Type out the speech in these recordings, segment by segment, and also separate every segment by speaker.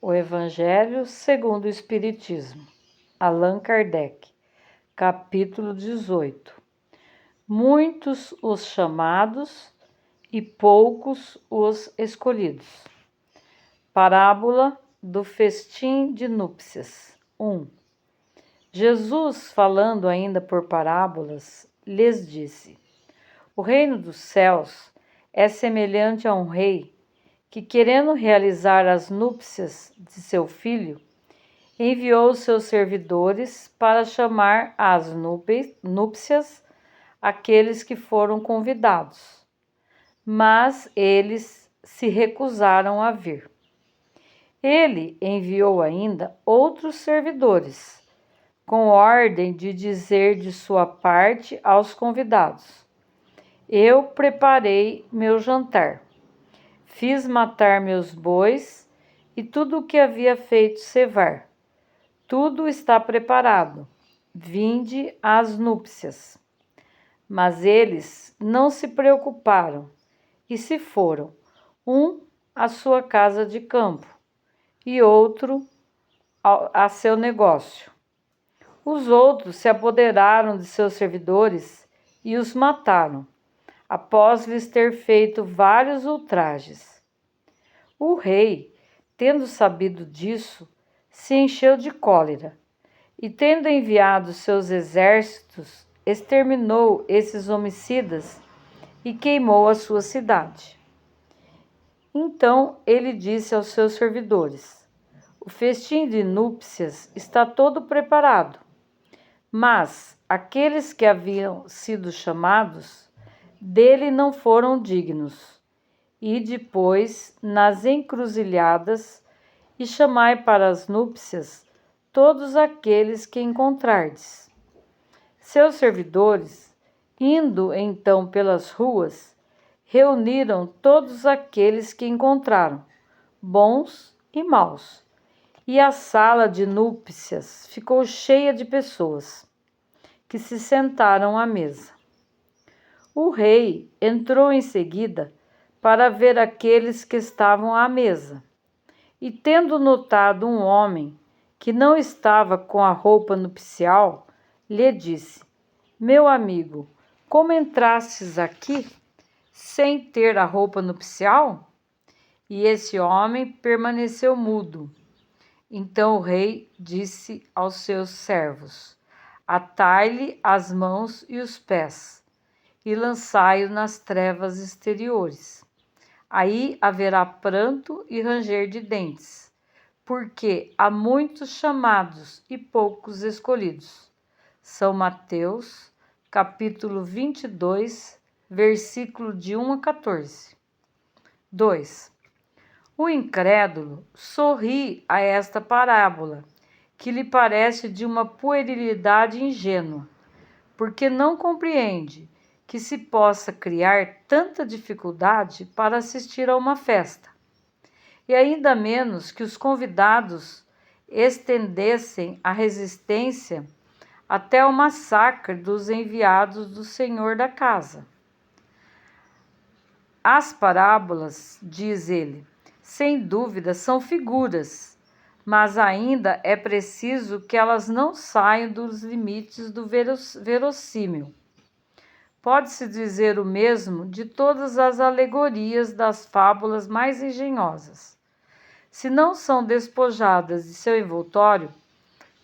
Speaker 1: O Evangelho segundo o Espiritismo. Allan Kardec. Capítulo 18. Muitos os chamados e poucos os escolhidos. Parábola do festim de núpcias. 1. Jesus, falando ainda por parábolas, lhes disse: O reino dos céus é semelhante a um rei que, querendo realizar as núpcias de seu filho, enviou seus servidores para chamar às núpcias aqueles que foram convidados, mas eles se recusaram a vir. Ele enviou ainda outros servidores, com ordem de dizer de sua parte aos convidados: Eu preparei meu jantar, fiz matar meus bois e tudo o que havia feito cevar. Tudo está preparado. Vinde às núpcias. Mas eles não se preocuparam e se foram, um à sua casa de campo e outro a seu negócio. Os outros se apoderaram de seus servidores e os mataram, após lhes ter feito vários ultrajes. O rei, tendo sabido disso, se encheu de cólera e, tendo enviado seus exércitos, exterminou esses homicidas e queimou a sua cidade. Então ele disse aos seus servidores: O festim de núpcias está todo preparado, mas aqueles que haviam sido chamados dele não foram dignos. E depois, nas encruzilhadas, e chamai para as núpcias todos aqueles que encontrardes. Seus servidores, indo então pelas ruas, reuniram todos aqueles que encontraram, bons e maus, e a sala de núpcias ficou cheia de pessoas, que se sentaram à mesa. O rei entrou em seguida para ver aqueles que estavam à mesa, e tendo notado um homem que não estava com a roupa nupcial, lhe disse: Meu amigo, como entrastes aqui sem ter a roupa nupcial? E esse homem permaneceu mudo. Então o rei disse aos seus servos: Atai-lhe as mãos e os pés, e lançai-o nas trevas exteriores. Aí haverá pranto e ranger de dentes, porque há muitos chamados e poucos escolhidos. São Mateus, capítulo 22, versículo de 1 a 14. 2. O incrédulo sorri a esta parábola, que lhe parece de uma puerilidade ingênua, porque não compreende que se possa criar tanta dificuldade para assistir a uma festa, e ainda menos que os convidados estendessem a resistência até o massacre dos enviados do senhor da casa. As parábolas, diz ele, sem dúvida são figuras, mas ainda é preciso que elas não saiam dos limites do verossímil. Pode-se dizer o mesmo de todas as alegorias das fábulas mais engenhosas. Se não são despojadas de seu envoltório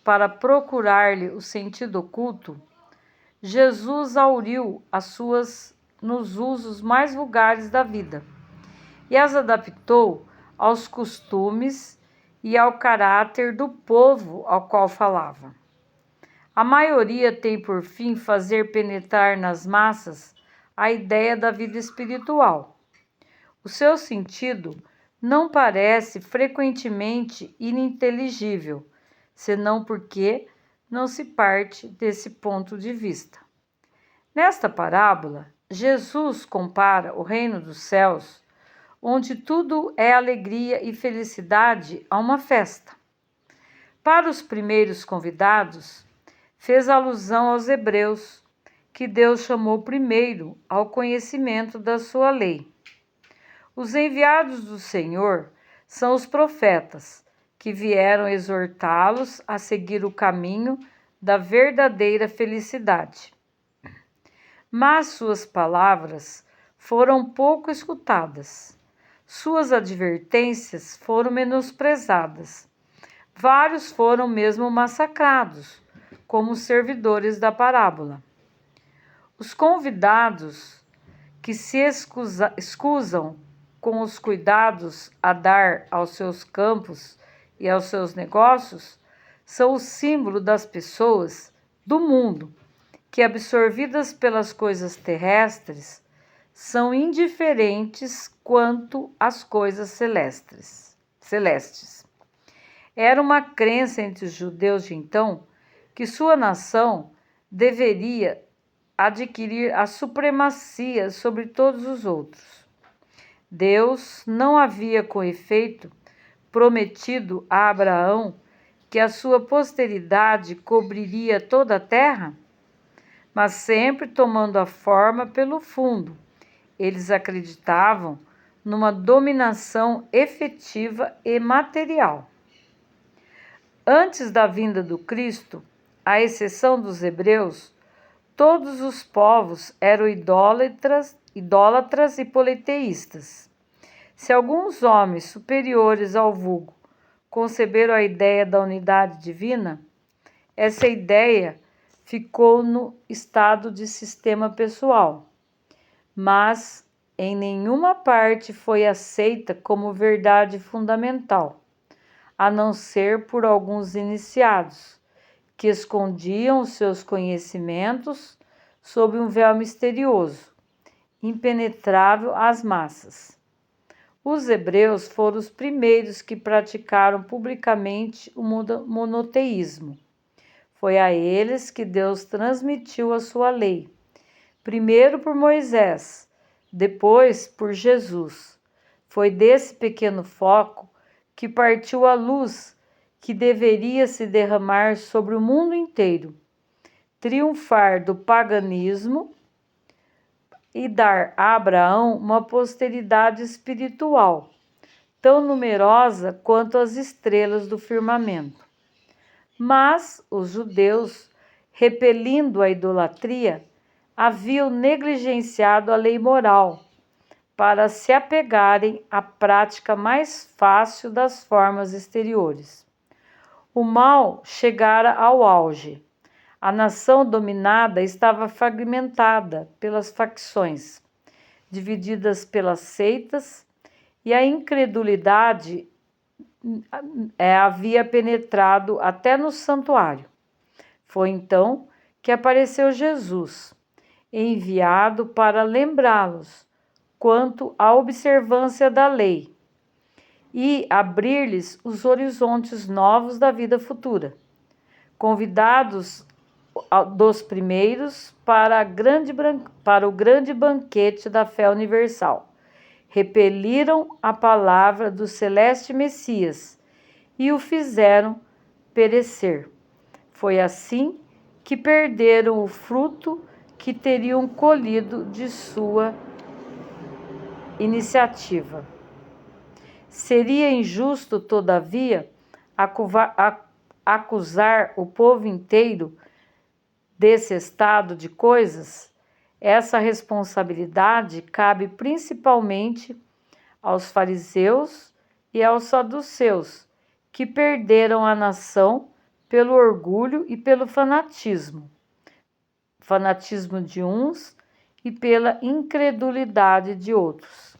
Speaker 1: para procurar-lhe o sentido oculto, Jesus hauriu as suas nos usos mais vulgares da vida e as adaptou aos costumes e ao caráter do povo ao qual falava. A maioria tem por fim fazer penetrar nas massas a ideia da vida espiritual. O seu sentido não parece frequentemente ininteligível, senão porque não se parte desse ponto de vista. Nesta parábola, Jesus compara o reino dos céus, onde tudo é alegria e felicidade, a uma festa. Para os primeiros convidados, fez alusão aos hebreus, que Deus chamou primeiro ao conhecimento da sua lei. Os enviados do Senhor são os profetas, que vieram exortá-los a seguir o caminho da verdadeira felicidade. Mas suas palavras foram pouco escutadas. Suas advertências foram menosprezadas. Vários foram mesmo massacrados, como os servidores da parábola. Os convidados que se escusam com os cuidados a dar aos seus campos e aos seus negócios são o símbolo das pessoas do mundo que, absorvidas pelas coisas terrestres, são indiferentes quanto às coisas celestes. Era uma crença entre os judeus de então que sua nação deveria adquirir a supremacia sobre todos os outros. Deus não havia, com efeito, prometido a Abraão que a sua posteridade cobriria toda a terra? Mas sempre tomando a forma pelo fundo, eles acreditavam numa dominação efetiva e material. Antes da vinda do Cristo, à exceção dos hebreus, todos os povos eram idólatras e politeístas. Se alguns homens superiores ao vulgo conceberam a ideia da unidade divina, essa ideia ficou no estado de sistema pessoal, mas em nenhuma parte foi aceita como verdade fundamental, a não ser por alguns iniciados, que escondiam os seus conhecimentos sob um véu misterioso, impenetrável às massas. Os hebreus foram os primeiros que praticaram publicamente o monoteísmo. Foi a eles que Deus transmitiu a sua lei, primeiro por Moisés, depois por Jesus. Foi desse pequeno foco que partiu a luz que deveria se derramar sobre o mundo inteiro, triunfar do paganismo e dar a Abraão uma posteridade espiritual, tão numerosa quanto as estrelas do firmamento. Mas os judeus, repelindo a idolatria, haviam negligenciado a lei moral para se apegarem à prática mais fácil das formas exteriores. O mal chegara ao auge. A nação dominada estava fragmentada pelas facções, divididas pelas seitas, e a incredulidade havia penetrado até no santuário. Foi então que apareceu Jesus, enviado para lembrá-los quanto à observância da lei e abrir-lhes os horizontes novos da vida futura. Convidados dos primeiros para o grande banquete da fé universal, repeliram a palavra do celeste Messias e o fizeram perecer. Foi assim que perderam o fruto que teriam colhido de sua iniciativa. Seria injusto, todavia, acusar o povo inteiro desse estado de coisas. Essa responsabilidade cabe principalmente aos fariseus e aos saduceus, que perderam a nação pelo orgulho e pelo fanatismo de uns e pela incredulidade de outros.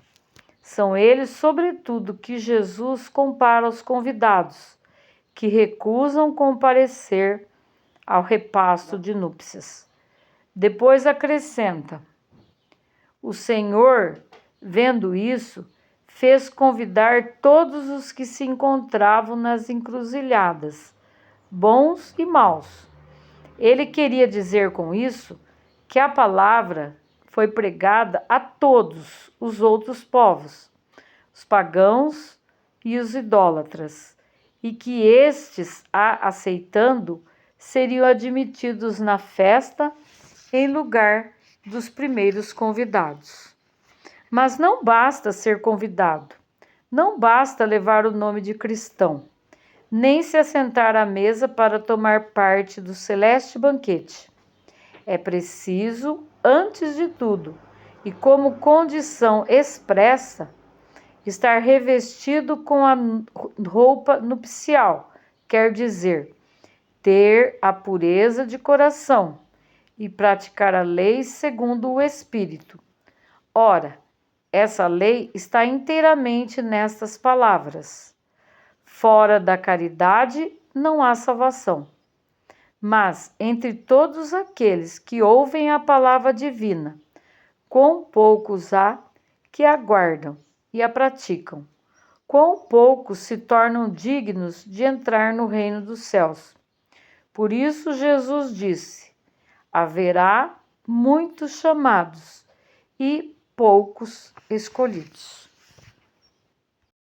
Speaker 1: São eles, sobretudo, que Jesus compara aos convidados, que recusam comparecer ao repasto de núpcias. Depois acrescenta: o Senhor, vendo isso, fez convidar todos os que se encontravam nas encruzilhadas, bons e maus. Ele queria dizer com isso que a palavra foi pregada a todos os outros povos, os pagãos e os idólatras, e que estes, a aceitando, seriam admitidos na festa em lugar dos primeiros convidados. Mas não basta ser convidado, não basta levar o nome de cristão. nem se assentar à mesa para tomar parte do celeste banquete. É preciso, antes de tudo, e como condição expressa, estar revestido com a roupa nupcial, quer dizer, ter a pureza de coração e praticar a lei segundo o Espírito. Ora, essa lei está inteiramente nestas palavras: fora da caridade não há salvação. Mas entre todos aqueles que ouvem a palavra divina, quão poucos há que a guardam e a praticam, quão poucos se tornam dignos de entrar no reino dos céus. Por isso Jesus disse: haverá muitos chamados e poucos escolhidos.